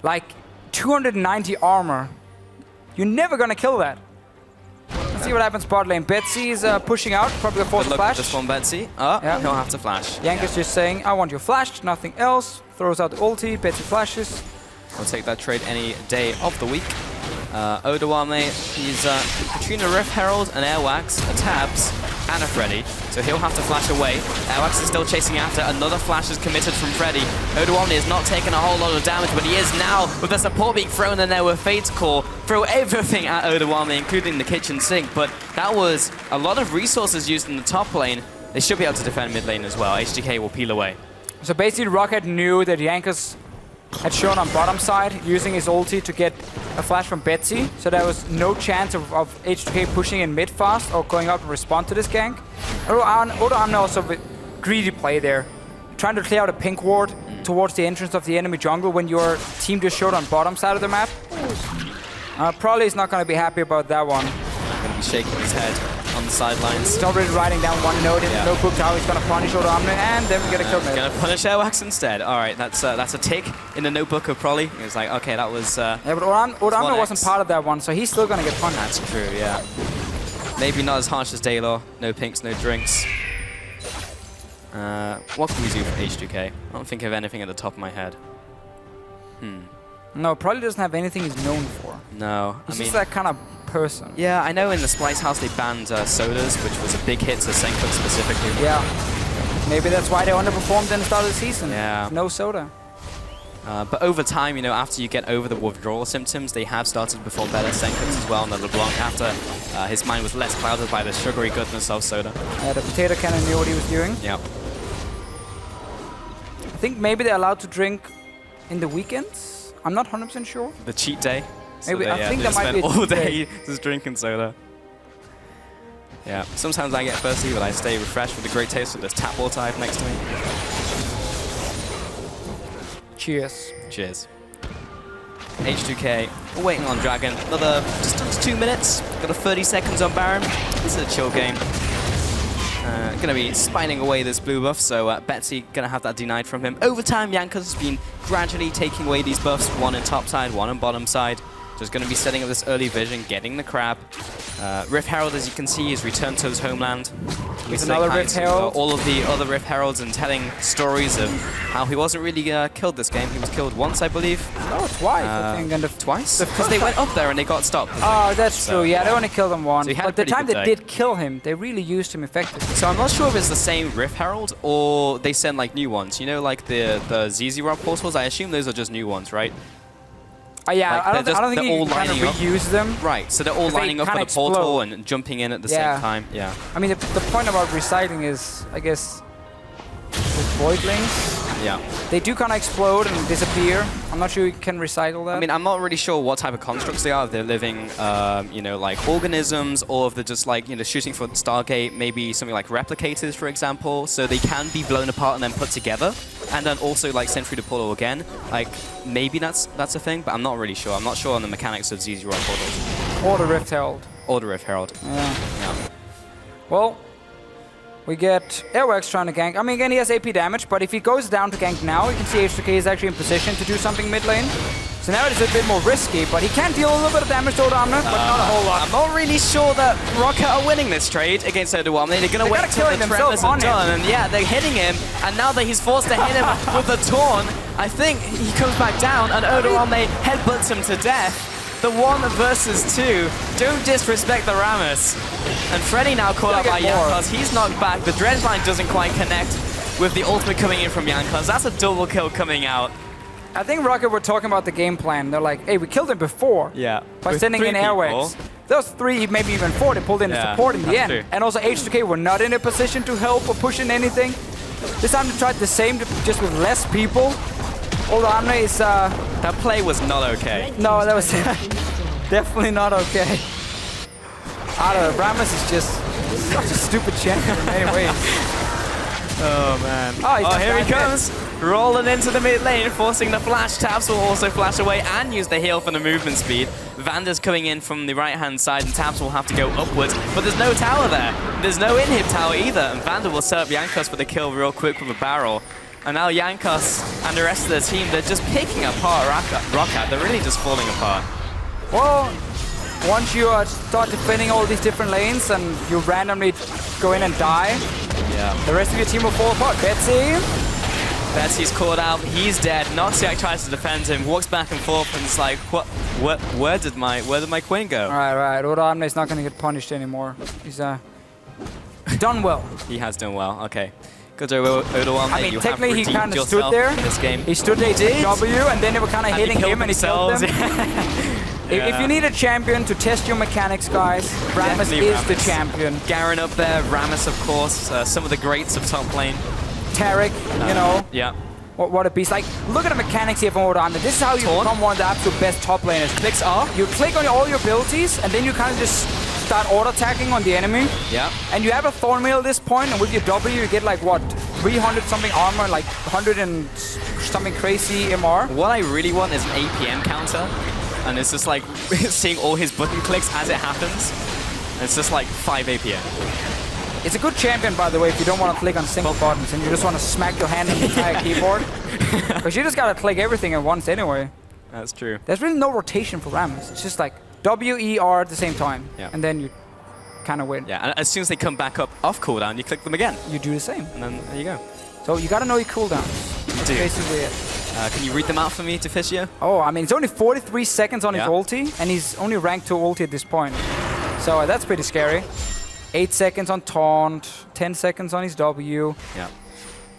Like, 290 armor. You're never gonna kill that. Let's see what happens bot lane. Betsy is pushing out, probably gonna force a Look at flash. this one, Betsy. Oh, Yeah. he'll have to flash. Yankees just saying, I want your flash, nothing else. Throws out the ulti, Betsy flashes. I'll take that trade any day of the week. Odawame, he's Katrina Rift Herald, an Airwax, a Tabs, and a Freddy. So he'll have to flash away. Airwax is still chasing after. Another flash is committed from Freddy. Odawame is not taking a whole lot of damage, but he is now with the support being thrown in there with Fate's Core. Throw everything at Odawame, including the kitchen sink. But that was a lot of resources used in the top lane. They should be able to defend mid lane as well. H2K will peel away. So basically, Roccat knew that Yankees had shown on bottom side using his ulti to get a flash from Betsy, so there was no chance of H2K pushing in mid fast or going up and respond to this gank. Odo Amne also with greedy play there, trying to clear out a pink ward towards the entrance of the enemy jungle when your team just showed on bottom side of the map. Probably is not going to be happy about that one. Going to be shaking his head on the sidelines. He's already writing down one note in the notebook how he's going to punish Odo Amne, and then we get a kill. Going to punish Airwax instead. All right, that's a tick in the notebook of Prolly. It was like, okay, that was... Yeah, but Odo Amne wasn't part of that one, so he's still going to get punished. That's true, yeah. Maybe not as harsh as Daylor. No pinks, no drinks. What can we do for H2K? I don't think of anything at the top of my head. No, probably doesn't have anything he's known for. No, He's I mean... just that kind of person. Yeah, I know in the Splice House they banned sodas, which was a big hit to Senkuk specifically. Yeah. Maybe that's why they underperformed in the start of the season. Yeah. No soda. But over time, you know, after you get over the withdrawal symptoms, they have started to perform better. Senkuk as well, and the LeBlanc after his mind was less clouded by the sugary goodness of soda. Yeah, the potato cannon knew what he was doing. Yep. I think maybe they're allowed to drink in the weekends. I'm not 100% sure. The cheat day. So Maybe, I think they that might spend be a all cheat day just drinking soda. Yeah, sometimes I get thirsty, but I stay refreshed with the great taste of this tap water I have next to me. Cheers. Cheers. H2K, we're waiting on Dragon. Another just under 2 minutes. Got a 30 seconds on Baron. This is a chill game. Gonna be spining away this blue buff, so Betsy gonna have that denied from him. Over time, Yankees has been gradually taking away these buffs, one in top side, one on bottom side. Just gonna be setting up this early vision, getting the crab. Rift Herald, as you can see, is returned to his homeland. He's another Rift Herald. All of the other Rift Heralds and telling stories of how he wasn't really killed this game. He was killed once, I believe. Oh, twice, I think. And twice? Because they went up there and they got stopped. Oh, that's true. Yeah, they only killed him once. So but the time they did kill him, they really used him effectively. So I'm not sure if it's the same Rift Herald or they send like new ones. You know, like the ZZ Rock portals? I assume those are just new ones, right? Yeah, like I don't think you can kind of up. reuse them. Right, so they're all lining up for the portal and jumping in at the same time. Yeah. I mean, the point about recycling is, I guess, with Voidlings, Yeah. They do kind of explode and disappear. I'm not sure you can recycle that. I mean, I'm not really sure what type of constructs they are. If they're living, you know, like organisms, or if they're just like, you know, shooting for Stargate, maybe something like replicators, for example. So they can be blown apart and then put together, and then also like sent through the portal again. Like maybe that's a thing, but I'm not really sure. I'm not sure on the mechanics of ZZ Rock portals. Or the Rift Herald. Or the Rift Herald. Yeah. Yeah. Well, we get Airwax trying to gank. I mean, again, he has AP damage, but if he goes down to gank now, you can see H2K is actually in position to do something mid lane. So now it is a bit more risky, but he can deal a little bit of damage to Odoamne, but not a whole lot. I'm not really sure that Roccat are winning this trade against Odoamne. They're going to wait until the tremors are done, and yeah, they're hitting him, and now that he's forced to hit him with the Taunt, I think he comes back down, and Odoamne headbutts him to death. The 1 versus 2. Don't disrespect the Rammus. And Freddy now caught up by Jankos. He's knocked back. The dredge line doesn't quite connect with the ultimate coming in from Jankos. That's a double kill coming out. I think Roccat were talking about the game plan. They're like, hey, we killed him before. Yeah. By sending in Airwax. Those 3, maybe even 4, they pulled in the support in the end. True. And also H2K were not in a position to help or push in anything. This time they tried the same, just with less people. Odoamne is... That play was not okay. No, that was definitely not okay. I don't know, Rammus is just such a stupid champion in many ways. Oh, man. Oh, here he comes. Rolling into the mid lane, forcing the flash. Taps will also flash away and use the heal for the movement speed. Vander's coming in from the right-hand side, and Taps will have to go upwards. But there's no tower there. There's no inhib tower either. And Vander will set up Jankos for the kill real quick with a barrel. And now Jankos and the rest of the team, they're just picking apart Roccat. They're really just falling apart. Well, once you start defending all these different lanes and you randomly go in and die, the rest of your team will fall apart. Betsy's caught out. He's dead. Noxiac tries to defend him, walks back and forth, and it's like, where did my Quinn go? Right. Odoamne is not going to get punished anymore. He's done well. He has done well. Okay. Good job, Odoamne. I mean, technically he kind of stood there. In this game. He stood there, did W, and then they were kind of hitting him, and he killed them. If you need a champion to test your mechanics, guys, Rammus is the champion. Garen up there, Rammus, of course, some of the greats of top lane. Tarek, you know. Yeah. What a beast. Like, look at the mechanics here from Odoamne. This is how you become one of the absolute best top laners. FLICKR, you click on all your abilities, and then you kind of just start auto-attacking on the enemy. Yeah. And you have a Thorn Mail at this point, and with your W, you get like, what, 300 something armor, like 100 and something crazy MR. What I really want is an APM counter. And it's just like seeing all his button clicks as it happens. And it's just like 5 APM. It's a good champion, by the way, if you don't want to click on single buttons and you just want to smack your hand on the entire keyboard. Because you just got to click everything at once anyway. That's true. There's really no rotation for Rammus. It's just like W, E, R at the same time. Yeah. And then you kind of win. Yeah, and as soon as they come back up off cooldown, you click them again. You do the same. And then there you go. So you got to know your cooldowns. That's basically it. Can you read them out for me, Deficio? Oh, I mean, it's only 43 seconds on his ulti, and he's only ranked 2 ulti at this point. So that's pretty scary. 8 seconds on taunt, 10 seconds on his W. Yeah.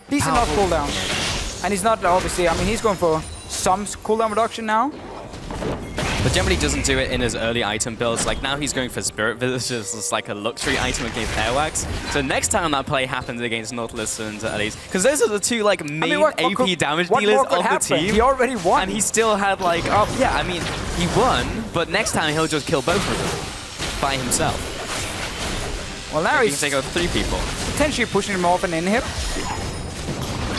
Decent enough cooldown. And he's not, obviously, I mean, he's going for some cooldown reduction now. But generally doesn't do it in his early item builds. Like now he's going for Spirit Villagers. It's like a luxury item against Airwax. So next time that play happens against Nautilus and Elise, because those are the two like main AP damage dealers of the team. He already won. And he still had like, yeah, I mean, he won, but next time he'll just kill both of them by himself. Well, now he can take out 3 people. Potentially pushing him off an inhib.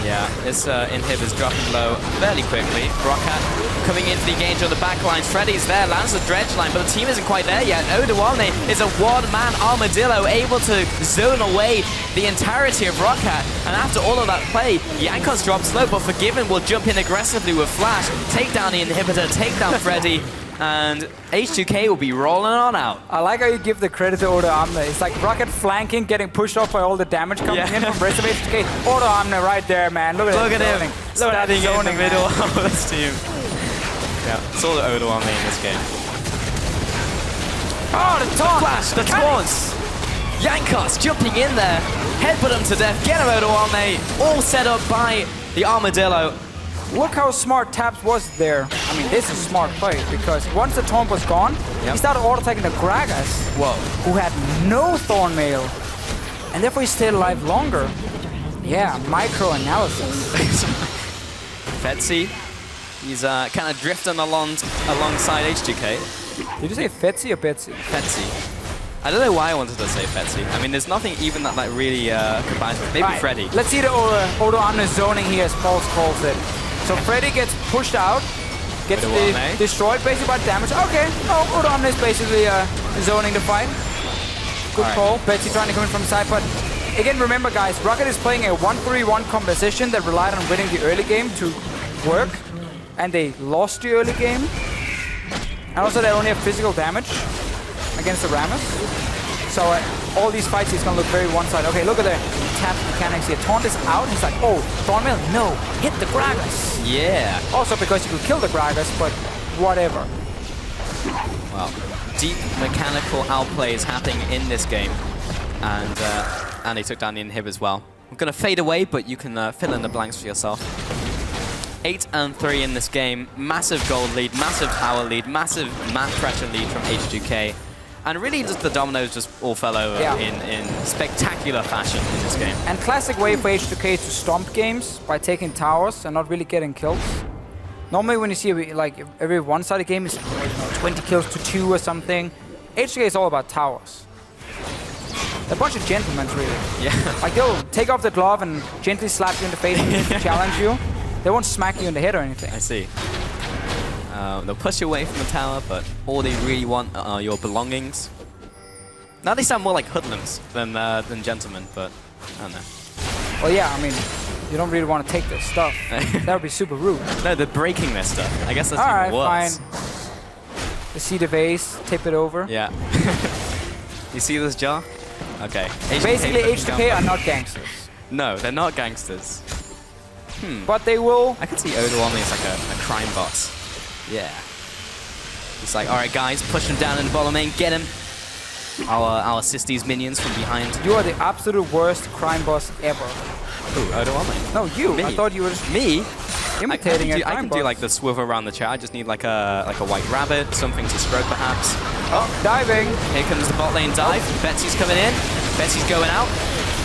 Yeah, this inhib is dropping low fairly quickly. Roccat coming into the engage on the back lines. Freddy's there, lands the dredge line, but the team isn't quite there yet. Odoamne is a one-man armadillo able to zone away the entirety of Roccat. And after all of that play, Jankos drops low, but Forgiven will jump in aggressively with Flash, take down the inhibitor, take down Freddy, and H2K will be rolling on out. I like how you give the credit to Odoamne. It's like Roccat flanking, getting pushed off by all the damage coming in from the rest of H2K. Odoamne right there, man. Look at him. Standing in the middle of this team. Yeah, it's all the Odoamne in this game. Oh, the taunt! Flash, the taunts! Jankos jumping in there. Headbutt him to death. Get him, Odoamne. All set up by the Armadillo. Look how smart Taps was there. I mean, this is a smart play, because once the taunt was gone, he started auto-attacking the Gragas, who had no Thorn Mail, and therefore he stayed alive longer. Yeah, micro-analysis. Fetzy, he's kind of drifting alongside H2K. Did you say Fetzy or Betsy? Fetzy. I don't know why I wanted to say Fetzy. I mean, there's nothing even that like really combines with. Maybe Freddy. Let's see the Odo Amne zoning here, as Paul calls it. So Freddy gets pushed out, gets destroyed basically by damage. Okay, no, Odo Amne is basically zoning the fight. Good call. Betsy trying to come in from the side, but again, remember guys, Roccat is playing a 1-3-1 composition that relied on winning the early game to work, and they lost the early game. And also they only have physical damage against the Rammus. So all these fights he's gonna look very one-sided. Okay, look at the tap mechanics here. Taunt is out, he's like, oh, Thornmill, no, hit the Gragas. Yeah. Also because you could kill the Gragas, but whatever. Well, deep mechanical outplay is happening in this game. And they took down the inhib as well. I'm gonna fade away, but you can fill in the blanks for yourself. 8-3 in this game. Massive gold lead, massive tower lead, massive map pressure lead from H2K. And really just the dominoes just all fell over in spectacular fashion in this game. And classic way for H2K to stomp games by taking towers and not really getting kills. Normally when you see like every one-sided game is like 20 kills to 2 or something. H2K is all about towers. They're a bunch of gentlemen really. Yeah. Like they'll take off the glove and gently slap you in the face and challenge you. They won't smack you in the head or anything. I see. They'll push you away from the tower, but all they really want are your belongings. Now they sound more like hoodlums than gentlemen, but I don't know. Well, yeah, I mean, you don't really want to take their stuff. That would be super rude. No, they're breaking their stuff. I guess that's even worse. Alright, fine. They see the vase, tip it over. Yeah. You see this jar? Okay. Basically, H2K are not gangsters. No, they're not gangsters. But they will... I can see Odo Omni as like a crime boss. Yeah. He's like, alright guys, push him down in the bottom lane, get him. I'll assist these minions from behind. You are the absolute worst crime boss ever. Ooh, Odo Omni. No, you. Me. I thought you were just me imitating I can do like the swivel around the chair. I just need like a white rabbit, something to stroke perhaps. Oh, diving. Here comes the bot lane dive. Betsy's coming in. Betsy's going out.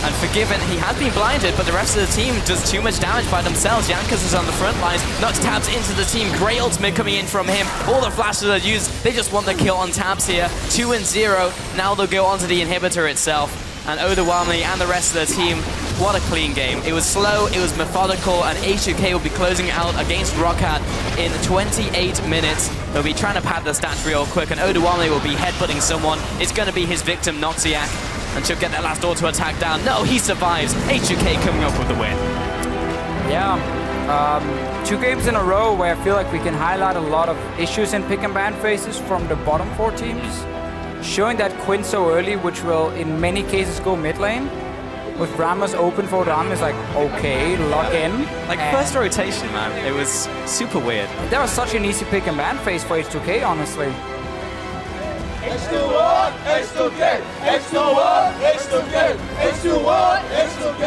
And Forgiven, he had been blinded, but the rest of the team does too much damage by themselves. Yankas is on the front lines, knocks Tabs into the team. Great ultimate coming in from him. All the flashes are used. They just want the kill on Tabs here. 2-0. Now they'll go onto the inhibitor itself. And Odo Omni and the rest of the team, what a clean game. It was slow, it was methodical, and H2K will be closing out against Roccat in 28 minutes. They'll be trying to pad the stats real quick, and Odo Omni will be headbutting someone. It's going to be his victim, Noxiac. And she'll get that last auto attack down. No, he survives. H2K coming up with the win. Yeah. 2 games in a row where I feel like we can highlight a lot of issues in pick and ban phases from the bottom 4 teams. Showing that Quinn so early, which will in many cases go mid lane. With Rammus open for Ram is like, okay, lock in. Like first rotation, man. It was super weird. That was such an easy pick and ban phase for H2K, honestly. H2-1, H2K, H2-1, H2K, H2-1, H2K.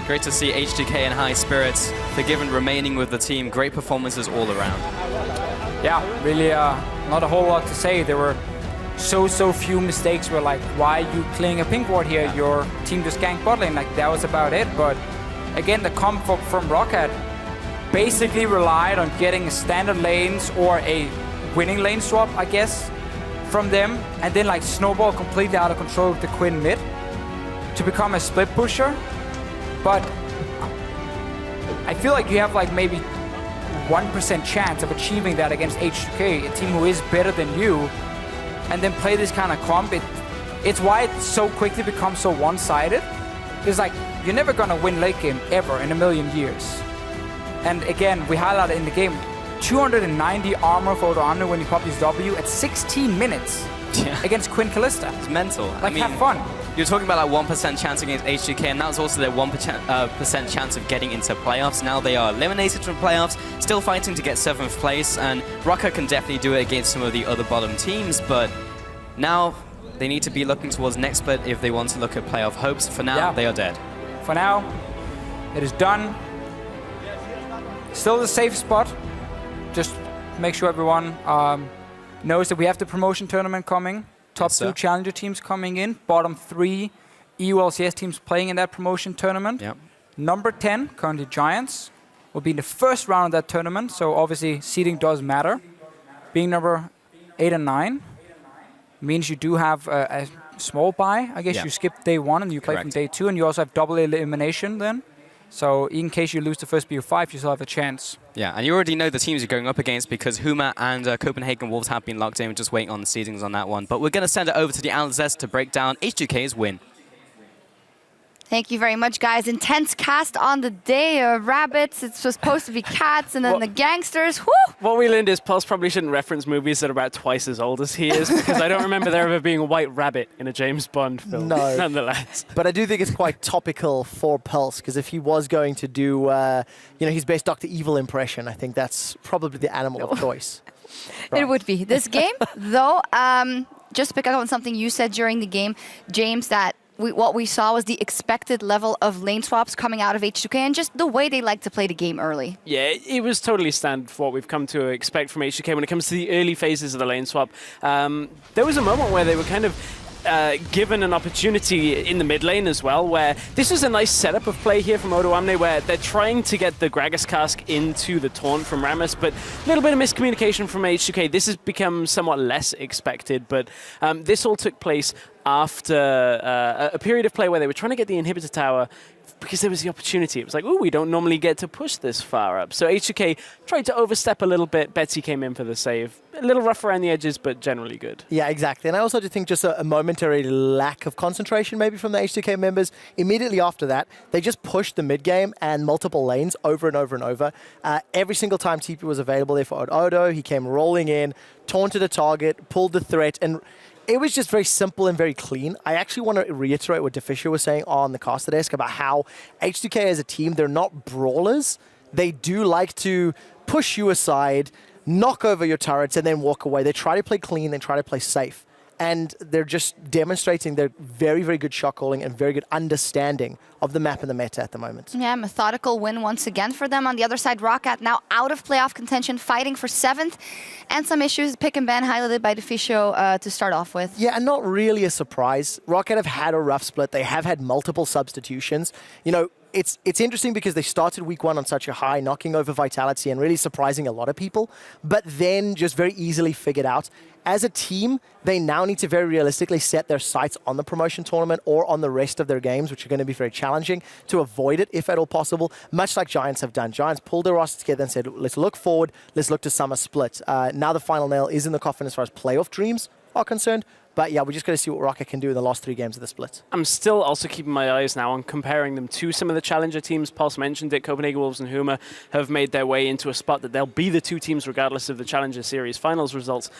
Great to see H2K in high spirits. Forgiven remaining with the team. Great performances all around. Yeah, really not a whole lot to say. There were so few mistakes where like, why are you clearing a pink ward here? Your team just ganked bot lane. Like, that was about it. But again, the comp from Roccat basically relied on getting standard lanes or a winning lane swap, I guess, from them, and then like snowball completely out of control with the Quinn mid to become a split pusher. But I feel like you have like maybe 1% chance of achieving that against H2K, a team who is better than you, and then play this kind of comp. It's why it so quickly becomes so one-sided. It's like, you're never gonna win late game ever in a million years. And again, we highlighted in the game, 290 armor for Odo Omni when he popped his W at 16 minutes against Quinn Kalista. It's mental. Like, I mean, have fun. You're talking about like 1% chance against H2K, and that was also their 1% chance of getting into playoffs. Now they are eliminated from playoffs, still fighting to get 7th place, and Roccat can definitely do it against some of the other bottom teams, but now they need to be looking towards next split if they want to look at playoff hopes. For now, they are dead. For now, it is done. Still the safe spot. Just make sure everyone knows that we have the promotion tournament coming. Top 2 challenger teams coming in. Bottom 3 EU LCS teams playing in that promotion tournament. Yep. Number 10, currently Giants. will be in the first round of that tournament. So obviously seeding does matter. Being number 8 and 9 means you do have a small bye. I guess you skip day 1 and you play from day 2, and you also have double elimination then. So in case you lose the first BO5, you still have a chance. Yeah, and you already know the teams you're going up against because Huma and Copenhagen Wolves have been locked in. We're just waiting on the seedings on that one. But we're going to send it over to the LCS to break down H2K's win. Thank you very much, guys. Intense cast on the day. Rabbits, it's supposed to be cats, and then the gangsters. Woo! What we learned is Pulse probably shouldn't reference movies that are about twice as old as he is, because I don't remember there ever being a white rabbit in a James Bond film. No. Nonetheless. But I do think it's quite topical for Pulse, because if he was going to do, his best Dr. Evil impression, I think that's probably the animal of choice. It would be. This game, though, just to pick up on something you said during the game, James, that what we saw was the expected level of lane swaps coming out of H2K and just the way they like to play the game early. Yeah, it was totally standard for what we've come to expect from H2K when it comes to the early phases of the lane swap. There was a moment where they were kind of given an opportunity in the mid lane as well, where this was a nice setup of play here from Odoamne, where they're trying to get the Gragas cask into the taunt from Rammus, but a little bit of miscommunication from H2K. This has become somewhat less expected, but this all took place after a period of play where they were trying to get the inhibitor tower because there was the opportunity. It was like, ooh, we don't normally get to push this far up. So H2K tried to overstep a little bit. Betsy came in for the save. A little rough around the edges, but generally good. Yeah, exactly. And I also do think just a momentary lack of concentration maybe from the H2K members. Immediately after that, they just pushed the mid game and multiple lanes over and over and over. Every single time TP was available there for Odo, he came rolling in, taunted a target, pulled the threat, and it was just very simple and very clean. I actually want to reiterate what Deficia was saying on the caster desk about how H2K as a team, they're not brawlers. They do like to push you aside, knock over your turrets, and then walk away. They try to play clean, they try to play safe. And they're just demonstrating their very, very good shot calling and very good understanding of the map and the meta at the moment. Yeah, methodical win once again for them. On the other side, Roccat now out of playoff contention, fighting for 7th. And some issues, pick and ban highlighted by Deficio to start off with. Yeah, and not really a surprise. Roccat have had a rough split. They have had multiple substitutions. You know, it's interesting because they started week 1 on such a high, knocking over Vitality and really surprising a lot of people, but then just very easily figured out. As a team, they now need to very realistically set their sights on the promotion tournament or on the rest of their games, which are going to be very challenging, to avoid it if at all possible, much like Giants have done. Giants pulled their roster together and said, let's look forward, let's look to summer split. Now the final nail is in the coffin as far as playoff dreams are concerned. But yeah, we're just going to see what Roccat can do in the last 3 games of the split. I'm still also keeping my eyes now on comparing them to some of the challenger teams. Pulse mentioned it. Copenhagen Wolves and Huma have made their way into a spot that they'll be the 2 teams regardless of the Challenger Series finals results.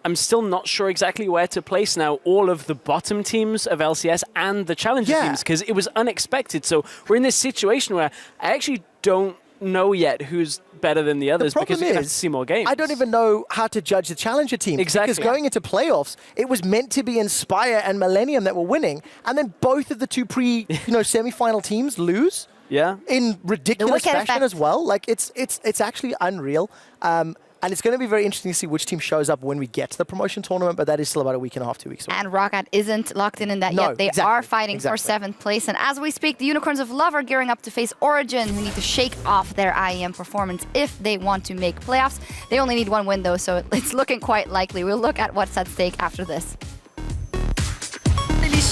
I'm still not sure exactly where to place now all of the bottom teams of LCS and the challenger teams, because it was unexpected. So we're in this situation where I actually don't know yet who's better than the others because we have to see more games. I don't even know how to judge the challenger team. Exactly. Because going into playoffs, it was meant to be Inspire and Millennium that were winning, and then both of the 2 semi-final teams lose. Yeah. In ridiculous fashion as well. Like it's actually unreal. And it's going to be very interesting to see which team shows up when we get to the promotion tournament, but that is still about a week and a half, 2 weeks away. And Roccat isn't locked in that yet. They are fighting for 7th place. And as we speak, the Unicorns of Love are gearing up to face Origin, who need to shake off their IEM performance if they want to make playoffs. They only need 1 win, though, so it's looking quite likely. We'll look at what's at stake after this.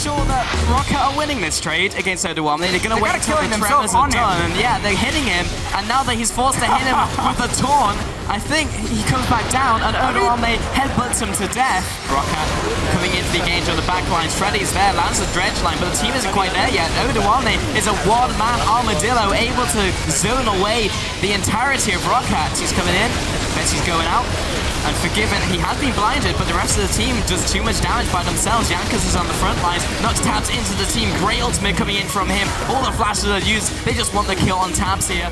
Sure that Roccat are winning this trade against Odoamne. They're going to wait until the tremors are done. And yeah, they're hitting him. And now that he's forced to hit him with a taunt, I think he comes back down and Odoamne headbutts him to death. Roccat coming into the engage on the back line. Freddy's there, lands the dredge line, but the team isn't quite there yet. Odoamne is a one-man armadillo able to zone away the entirety of Roccat. He's coming in. Betsy's going out. And Forgiven, he has been blinded, but the rest of the team does too much damage by themselves. Yankas is on the front lines, knocks Tabs into the team. Great ultimate coming in from him. All the flashes are used. They just want the kill on Tabs here.